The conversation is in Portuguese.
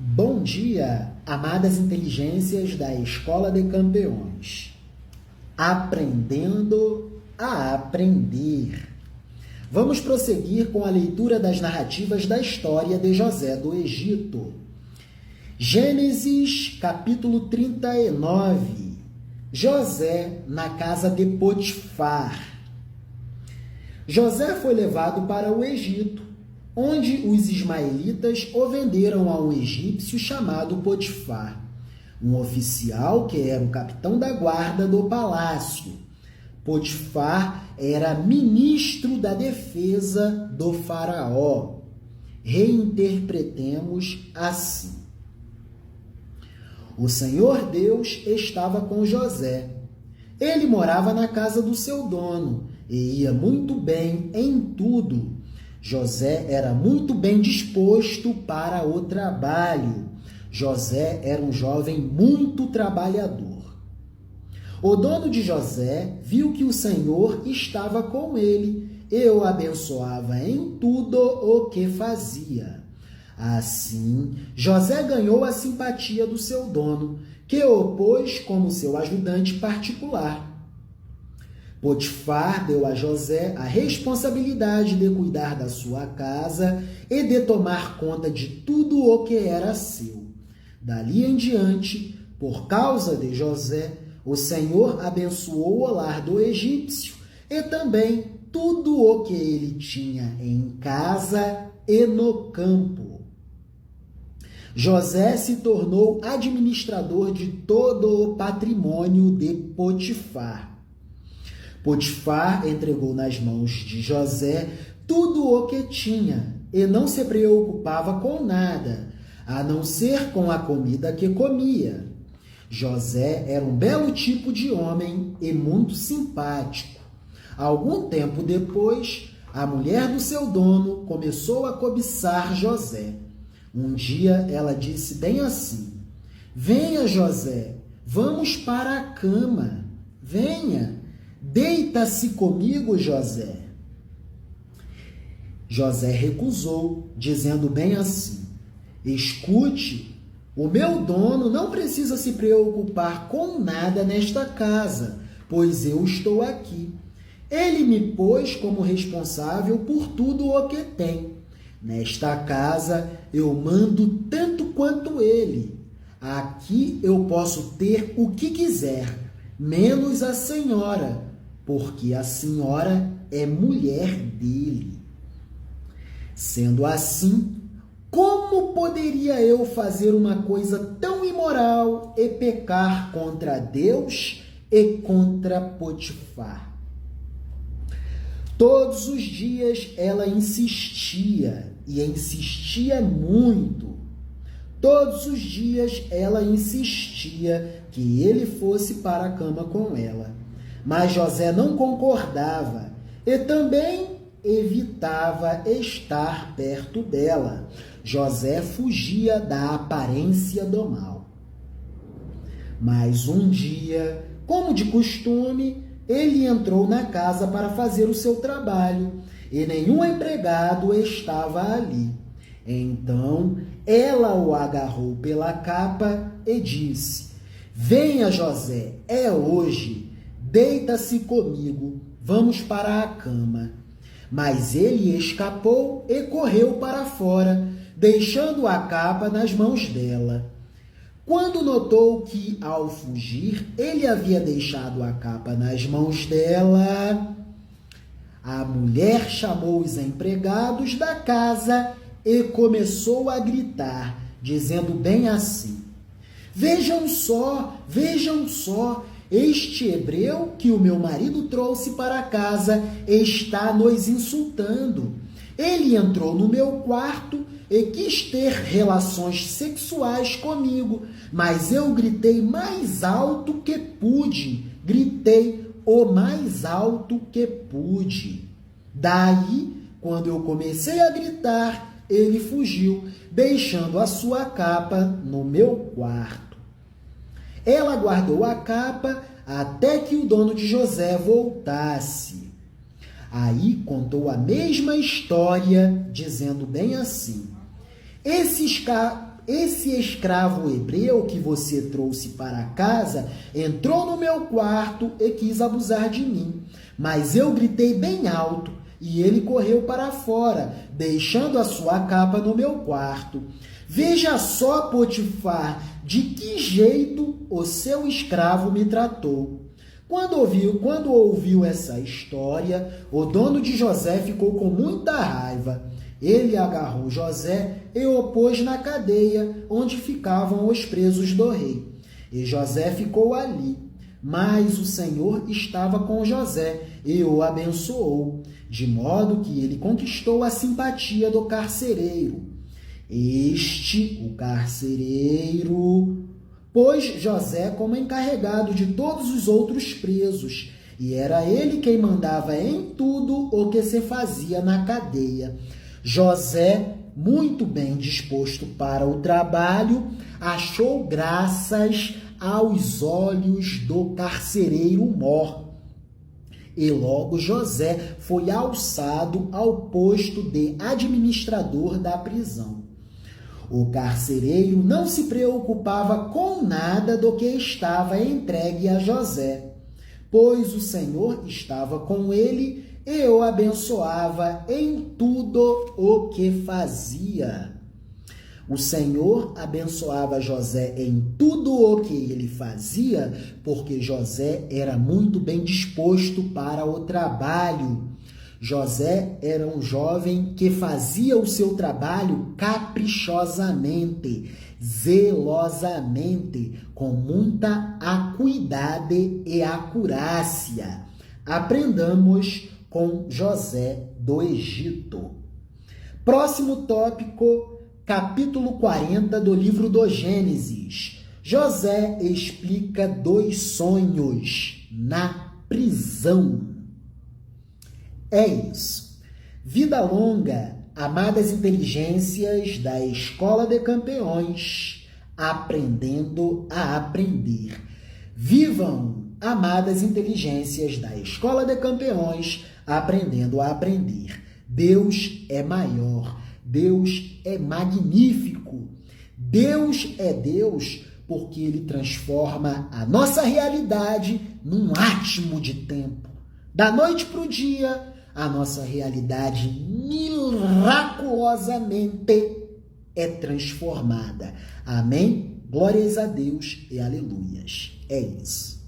Bom dia, amadas inteligências da Escola de Campeões. Aprendendo a aprender. Vamos prosseguir com a leitura das narrativas da história de José do Egito. Gênesis, capítulo 39. José na casa de Potifar. José foi levado para o Egito, onde os ismaelitas o venderam a um egípcio chamado Potifar, um oficial que era o capitão da guarda do palácio. Potifar era ministro da defesa do faraó. Reinterpretemos assim. O Senhor Deus estava com José. Ele morava na casa do seu dono e ia muito bem em tudo. José era muito bem disposto para o trabalho. José era um jovem muito trabalhador. O dono de José viu que o Senhor estava com ele e o abençoava em tudo o que fazia. Assim, José ganhou a simpatia do seu dono, que o pôs como seu ajudante particular. Potifar deu a José a responsabilidade de cuidar da sua casa e de tomar conta de tudo o que era seu. Dali em diante, por causa de José, o Senhor abençoou o lar do egípcio e também tudo o que ele tinha em casa e no campo. José se tornou administrador de todo o patrimônio de Potifar. Potifar entregou nas mãos de José tudo o que tinha e não se preocupava com nada, a não ser com a comida que comia. José era um belo tipo de homem e muito simpático. Algum tempo depois, a mulher do seu dono começou a cobiçar José. Um dia ela disse bem assim: "Venha, José, vamos para a cama. Venha, deita-se comigo, José." José recusou, dizendo bem assim: "Escute, o meu dono não precisa se preocupar com nada nesta casa, pois eu estou aqui. Ele me pôs como responsável por tudo o que tem. Nesta casa eu mando tanto quanto ele. Aqui eu posso ter o que quiser, menos a senhora, porque a senhora é mulher dele. Sendo assim, como poderia eu fazer uma coisa tão imoral e pecar contra Deus e contra Potifar?" Todos os dias ela insistia, e insistia muito. Todos os dias ela insistia que ele fosse para a cama com ela. Mas José não concordava e também evitava estar perto dela. José fugia da aparência do mal. Mas um dia, como de costume, ele entrou na casa para fazer o seu trabalho e nenhum empregado estava ali. Então, ela o agarrou pela capa e disse: "Venha, José, é hoje. Deita-se comigo, vamos para a cama." Mas ele escapou e correu para fora, deixando a capa nas mãos dela. Quando notou que, ao fugir, ele havia deixado a capa nas mãos dela, a mulher chamou os empregados da casa e começou a gritar, dizendo bem assim: vejam só, este hebreu que o meu marido trouxe para casa está nos insultando. Ele entrou no meu quarto e quis ter relações sexuais comigo, mas eu gritei mais alto que pude. Gritei o mais alto que pude. Daí, quando eu comecei a gritar, ele fugiu, deixando a sua capa no meu quarto. Ela guardou a capa até que o dono de José voltasse. Aí contou a mesma história, dizendo bem assim: esse escravo hebreu que você trouxe para casa entrou no meu quarto e quis abusar de mim. Mas eu gritei bem alto e ele correu para fora, deixando a sua capa no meu quarto. Veja só, Potifar, de que jeito o seu escravo me tratou. Quando ouviu essa história, o dono de José ficou com muita raiva. Ele agarrou José e o pôs na cadeia onde ficavam os presos do rei. E José ficou ali. Mas o Senhor estava com José e o abençoou, de modo que ele conquistou a simpatia do carcereiro. O carcereiro, pôs José como encarregado de todos os outros presos, e era ele quem mandava em tudo o que se fazia na cadeia. José, muito bem disposto para o trabalho, achou graças aos olhos do carcereiro mor. E logo José foi alçado ao posto de administrador da prisão. O carcereiro não se preocupava com nada do que estava entregue a José, pois o Senhor estava com ele e o abençoava em tudo o que fazia. O Senhor abençoava José em tudo o que ele fazia, porque José era muito bem disposto para o trabalho. José era um jovem que fazia o seu trabalho caprichosamente, zelosamente, com muita acuidade e acurácia. Aprendamos com José do Egito. Próximo tópico, capítulo 40 do livro do Gênesis. José explica 2 sonhos na prisão. É isso. Vida longa, amadas inteligências da Escola de Campeões, aprendendo a aprender. Vivam, amadas inteligências da Escola de Campeões, aprendendo a aprender. Deus é maior, Deus é magnífico. Deus é Deus porque Ele transforma a nossa realidade num átimo de tempo. Da noite para o dia, a nossa realidade miraculosamente é transformada. Amém? Glórias a Deus e aleluias. É isso.